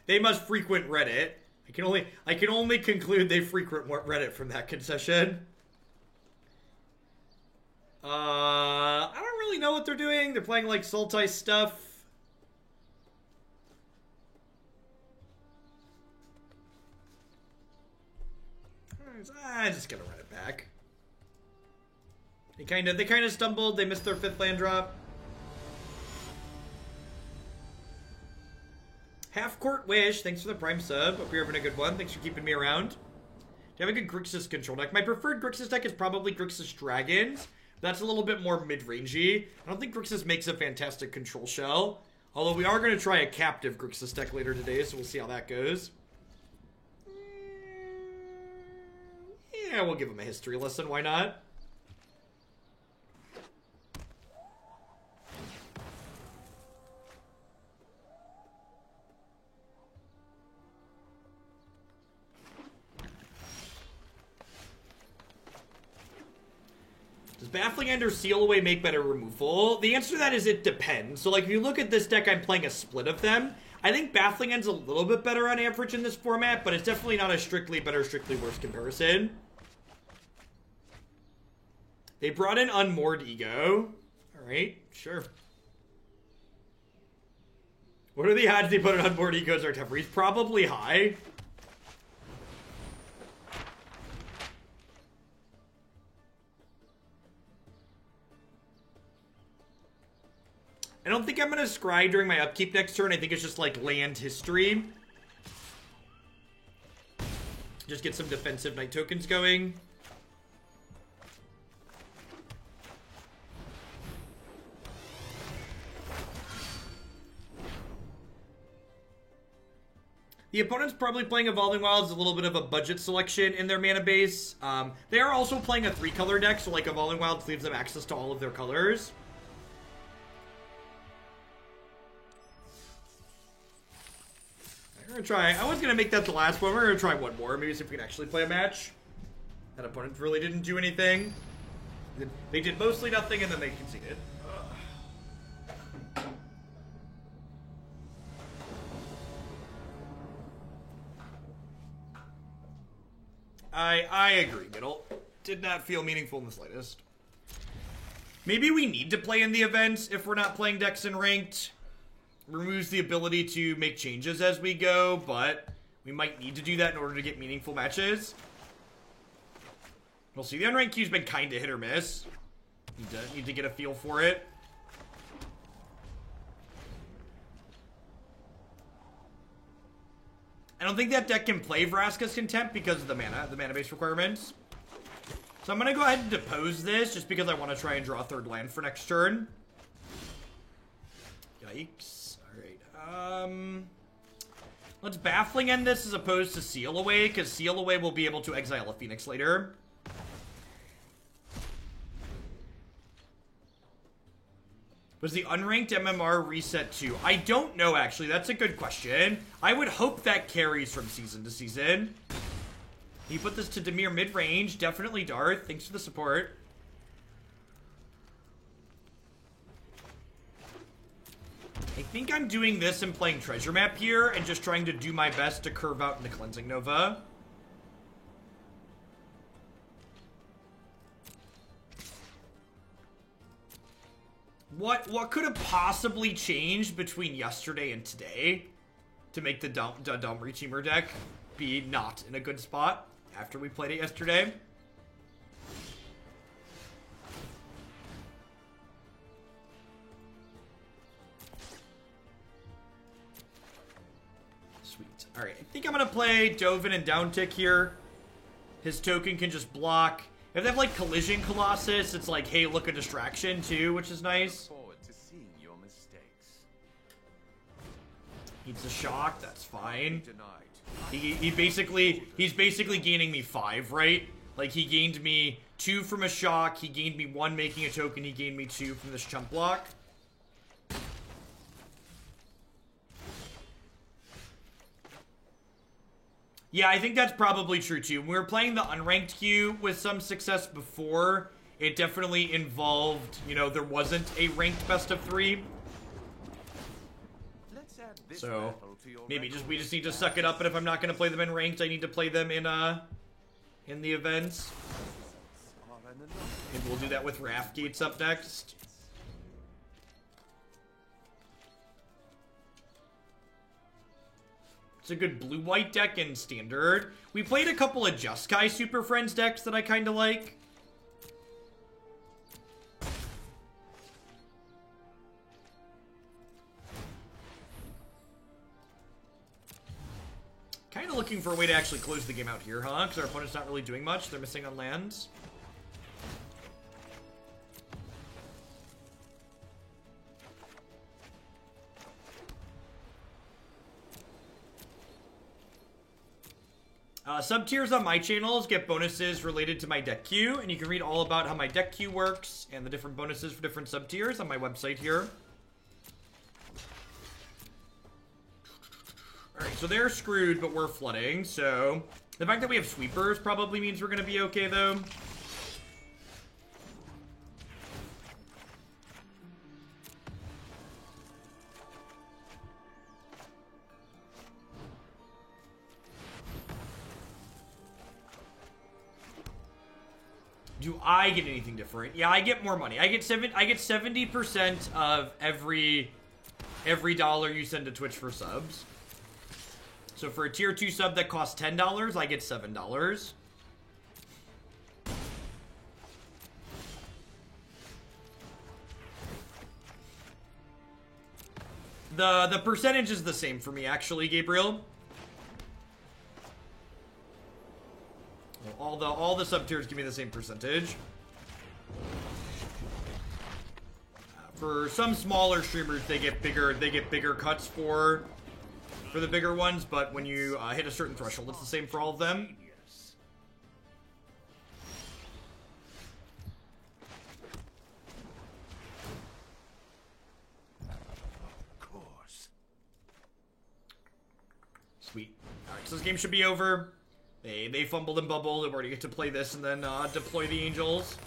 They must frequent Reddit. I can only conclude they frequent Reddit from that concession. I don't really know what they're doing. They're playing like Sultai stuff. I'm just gonna run it back. They kind of stumbled. They missed their 5th land drop. Half Court Wish, thanks for the Prime sub. Hope you're having a good one. Thanks for keeping me around. Do you have a good Grixis control deck? My preferred Grixis deck is probably Grixis Dragons. That's a little bit more mid-rangey. I don't think Grixis makes a fantastic control shell. Although we are going to try a captive Grixis deck later today, so we'll see how that goes. Yeah, we'll give him a history lesson. Why not? Does Baffling End or Seal Away make better removal? The answer to that is it depends. So, like, if you look at this deck, I'm playing a split of them. I think Baffling End's a little bit better on average in this format, but it's definitely not a strictly better, strictly worse comparison. They brought in Unmoored Ego. Alright, sure. What are the odds they put an onboard Eco Zarteffer? He's probably high. I don't think I'm going to scry during my upkeep next turn. I think it's just like land history. Just get some defensive Knight tokens going. The opponent's probably playing Evolving Wilds, a little bit of a budget selection in their mana base. They are also playing a 3-color deck, so like Evolving Wilds leaves them access to all of their colors. We're gonna try. I was gonna make that the last one. We're gonna try one more. Maybe see if we can actually play a match. That opponent really didn't do anything. They did mostly nothing, and then they conceded. I agree, Middle. Did not feel meaningful in the slightest. Maybe we need to play in the events if we're not playing decks in ranked. Removes the ability to make changes as we go, but we might need to do that in order to get meaningful matches. We'll see. The unranked queue's been kind of hit or miss. Need to get a feel for it. I don't think that deck can play Vraska's Contempt because of the mana base requirements. So I'm going to go ahead and depose this just because I want to try and draw a third land for next turn. Yikes. Alright. Let's Baffling end this as opposed to Seal Away, because Seal Away will be able to exile a Phoenix later. Was the unranked MMR reset to? I don't know, actually. That's a good question. I would hope that carries from season to season. You put this to Dimir mid-range. Definitely Darth. Thanks for the support. I think I'm doing this and playing Treasure Map here and just trying to do my best to curve out into Cleansing Nova. What could have possibly changed between yesterday and today to make the Domri Teamer deck be not in a good spot after we played it yesterday? Sweet. Alright, I think I'm going to play Dovin and Downtick here. His token can just block. If they have, like, Collision Colossus, it's like, hey, look, a distraction, too, which is nice. Look forward to seeing your mistakes. Needs a shock, that's fine. Denied. He's basically gaining me 5, right? Like, he gained me 2 from a shock, he gained me 1 making a token, he gained me 2 from this chump block. Yeah, I think that's probably true, too. When we were playing the unranked queue with some success before, it definitely involved, you know, there wasn't a ranked best of 3. Let's add this So, battle to your maybe record. we just need to suck it up, and if I'm not going to play them in ranked, I need to play them in the events. Are an anomaly. And we'll do that with Wrath Gates up next. It's a good blue-white deck in Standard. We played a couple of Jeskai Super Friends decks that I kind of like. Kind of looking for a way to actually close the game out here, huh? Because our opponent's not really doing much. They're missing on lands. Sub-tiers on my channels get bonuses related to my deck queue, and you can read all about how my deck queue works and the different bonuses for different sub-tiers on my website here. Alright, so they're screwed, but we're flooding, so the fact that we have sweepers probably means we're going to be okay, though. Do I get anything different? Yeah, I get more money. I get 70% of every every dollar you send to Twitch for subs. So for a tier 2 sub that costs $10, I get $7. The percentage is the same for me, actually, Gabriel. All the sub tiers give me the same percentage. For some smaller streamers, they get bigger cuts for the bigger ones, but when you hit a certain threshold, it's the same for all of them. Sweet. Alright, so this game should be over. They fumbled and bubbled. I've already get to play this and then deploy the angels.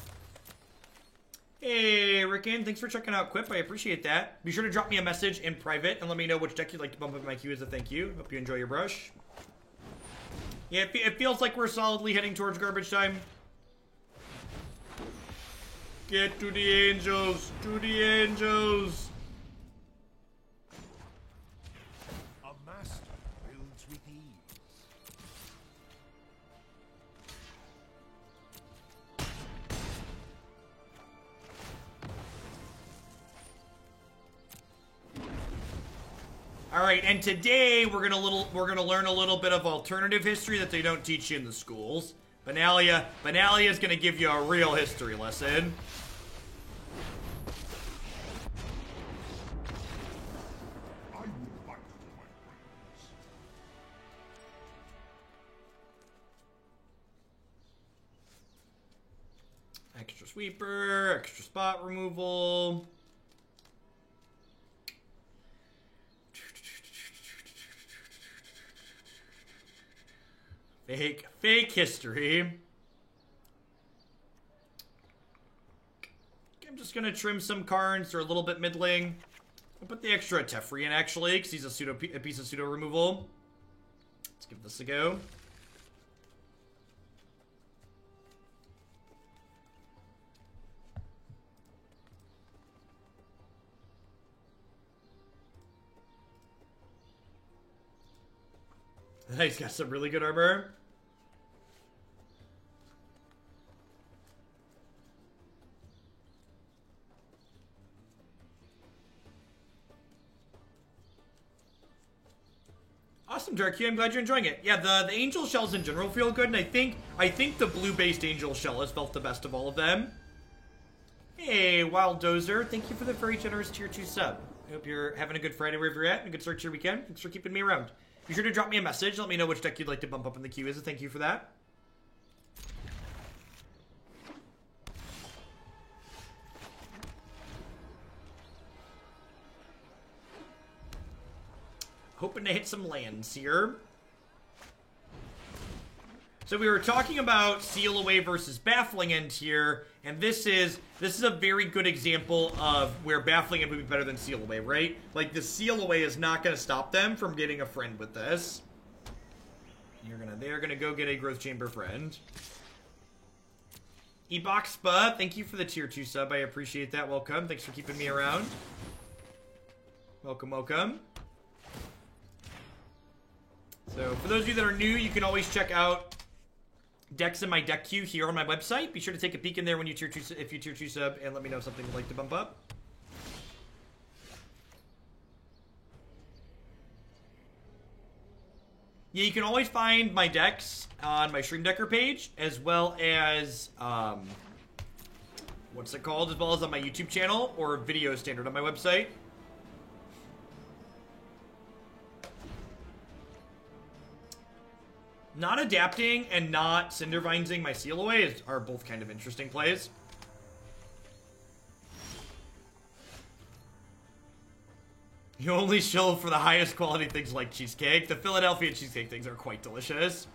Hey, Rickin, thanks for checking out Quip. I appreciate that. Be sure to drop me a message in private and let me know which deck you'd like to bump up my queue as a thank you. Hope you enjoy your brush. Yeah, it feels like we're solidly heading towards garbage time. Get to the angels. To the angels. A master builds with ease. All right, and today we're gonna learn a little bit of alternative history that they don't teach you in the schools. Benalia is gonna give you a real history lesson. I will fight for my friends. Extra sweeper, extra spot removal. Fake history. I'm just gonna trim some cards. They're a little bit middling. I'll put the extra Teferi in, actually, because he's a piece of pseudo removal. Let's give this a go. He's got some really good armor. Awesome, Dark Hue. I'm glad you're enjoying it. Yeah, the angel shells in general feel good, and I think the blue-based angel shell has felt the best of all of them. Hey, Wild Dozer, thank you for the very generous tier 2 sub. I hope you're having a good Friday wherever you're at, and a good start to your weekend. Thanks for keeping me around. Be sure to drop me a message. Let me know which deck you'd like to bump up in the queue as a thank you for that. Hoping to hit some lands here. So we were talking about Seal Away versus Baffling End here, and this is a very good example of where Baffling End would be better than Seal Away, right? Like, the Seal Away is not going to stop them from getting a friend with this. They're gonna go get a Growth Chamber friend. Eboxpa, thank you for the tier 2 sub. I appreciate that. Welcome. Thanks for keeping me around. Welcome, welcome. So, for those of you that are new, you can always check out decks in my deck queue here on my website. Be sure to take a peek in there when you if you tier 2 sub, and let me know something you'd like to bump up. Yeah, you can always find my decks on my Stream Decker page, as well as, what's it called? As well as on my YouTube channel, or Video Standard on my website. Not adapting and not Cindervinesing my Seal Away are both kind of interesting plays. You only shill for the highest quality things like cheesecake. The Philadelphia cheesecake things are quite delicious.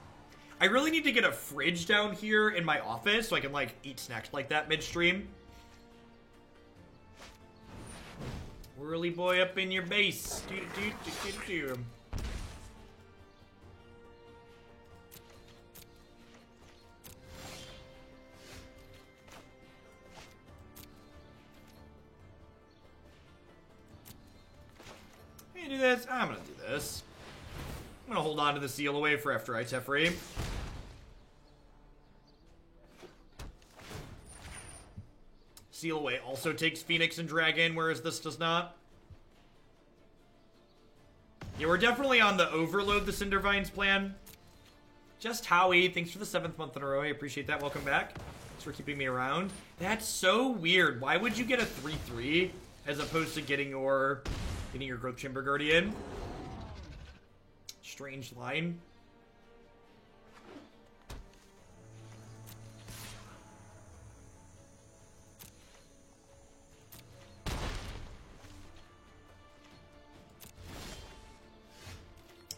I really need to get a fridge down here in my office so I can, like, eat snacks like that midstream. Whirly boy up in your base. this? I'm gonna do this. I'm gonna hold on to the Seal Away for after I Teferi. Seal Away also takes Phoenix and Dragon, whereas this does not. Yeah, we're definitely on the overload the Cindervines plan. Just Howie, thanks for the 7th month in a row. I appreciate that. Welcome back. Thanks for keeping me around. That's so weird. Why would you get a 3/3 as opposed to getting your Growth Chamber Guardian? Strange line.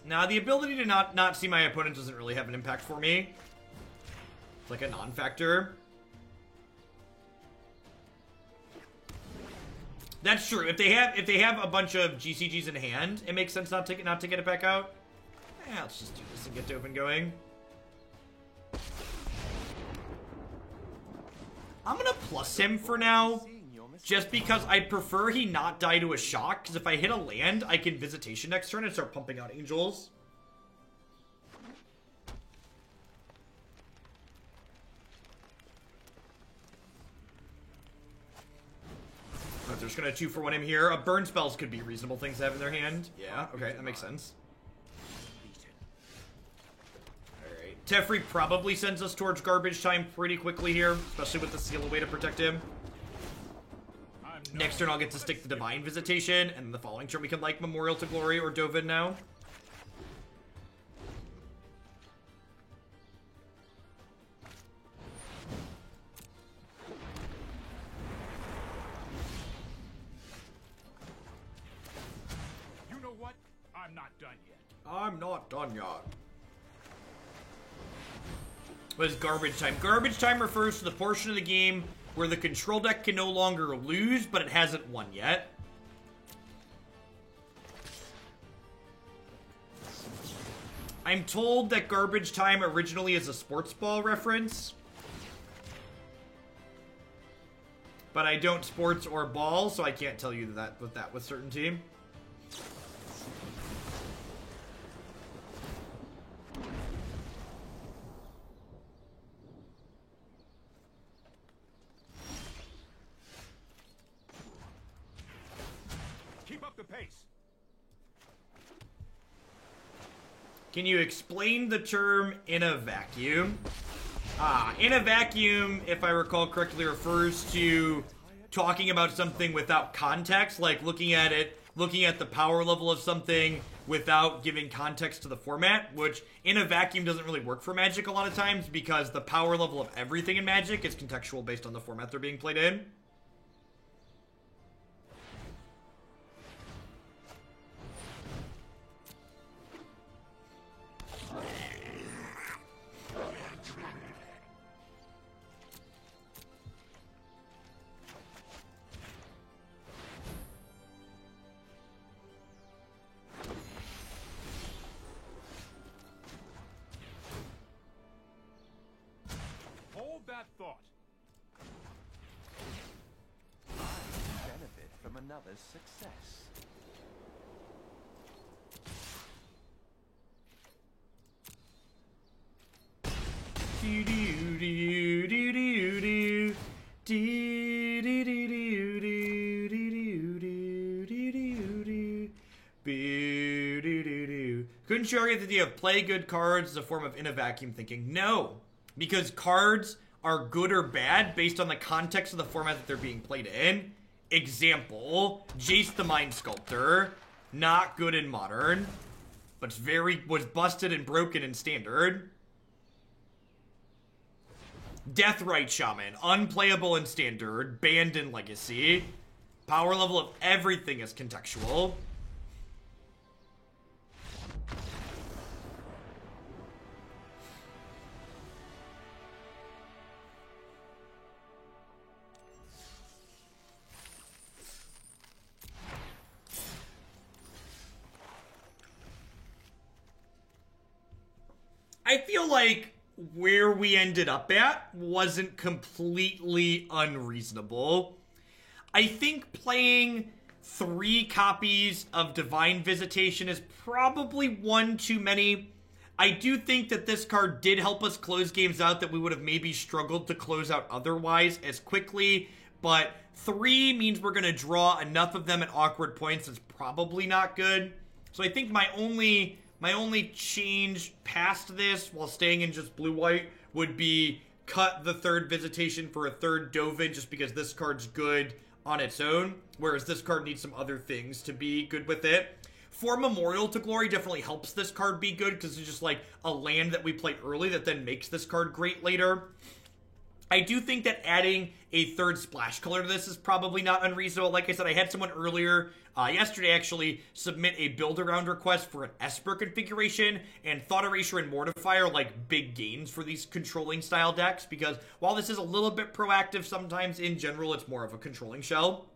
Now, the ability to not see my opponent doesn't really have an impact for me. It's like a non-factor. That's true. If they have a bunch of GCGs in hand, it makes sense not to get it back out. Let's just do this and get Dovin going. I'm gonna plus him for now, just because I'd prefer he not die to a shock, because if I hit a land, I can Visitation next turn and start pumping out Angels. If they're just gonna 2-for-1 him here, burn spells could be reasonable things to have in their hand. Yeah, okay, that makes sense. Alright, Teferi probably sends us towards garbage time pretty quickly here, especially with the Seal Away to protect him. Next turn I'll get to stick the Divine Visitation, and the following turn we can like Memorial to Glory or Dovin now. You know what? I'm not done yet. I'm not done yet. What is garbage time? Garbage time refers to the portion of the game where the control deck can no longer lose, but it hasn't won yet. I'm told that garbage time originally is a sports ball reference, but I don't sports or ball, so I can't tell you that with certainty. Pace. Can you explain the term in a vacuum? In a vacuum, if I recall correctly, refers to talking about something without context, like looking at the power level of something without giving context to the format, which in a vacuum doesn't really work for Magic a lot of times because the power level of everything in Magic is contextual based on the format they're being played in. That thought. I benefit from another's success. Do do do do do do do do do do do do do do. Couldn't you argue that the idea of play good cards is a form of in a vacuum thinking? No, because cards are good or bad based on the context of the format that they're being played in. Example, Jace the Mind Sculptor, not good in Modern, but was busted and broken in Standard. Deathrite Shaman, unplayable in Standard, banned in Legacy. Power level of everything is contextual. I feel like where we ended up at wasn't completely unreasonable. I think playing 3 copies of Divine Visitation is probably one too many. I do think that this card did help us close games out that we would have maybe struggled to close out otherwise as quickly, but 3 means we're going to draw enough of them at awkward points. It's probably not good. So I think my only change past this, while staying in just blue-white, would be cut the 3rd Visitation for a 3rd Dovin, just because this card's good on its own, whereas this card needs some other things to be good with it. 4 Memorial to Glory definitely helps this card be good, because it's just like a land that we play early that then makes this card great later. I do think that adding a 3rd splash color to this is probably not unreasonable. Like I said, I had someone earlier, yesterday actually, submit a build-around request for an Esper configuration, and Thought Erasure and Mortifier are like big gains for these controlling style decks, because while this is a little bit proactive, sometimes in general it's more of a controlling shell.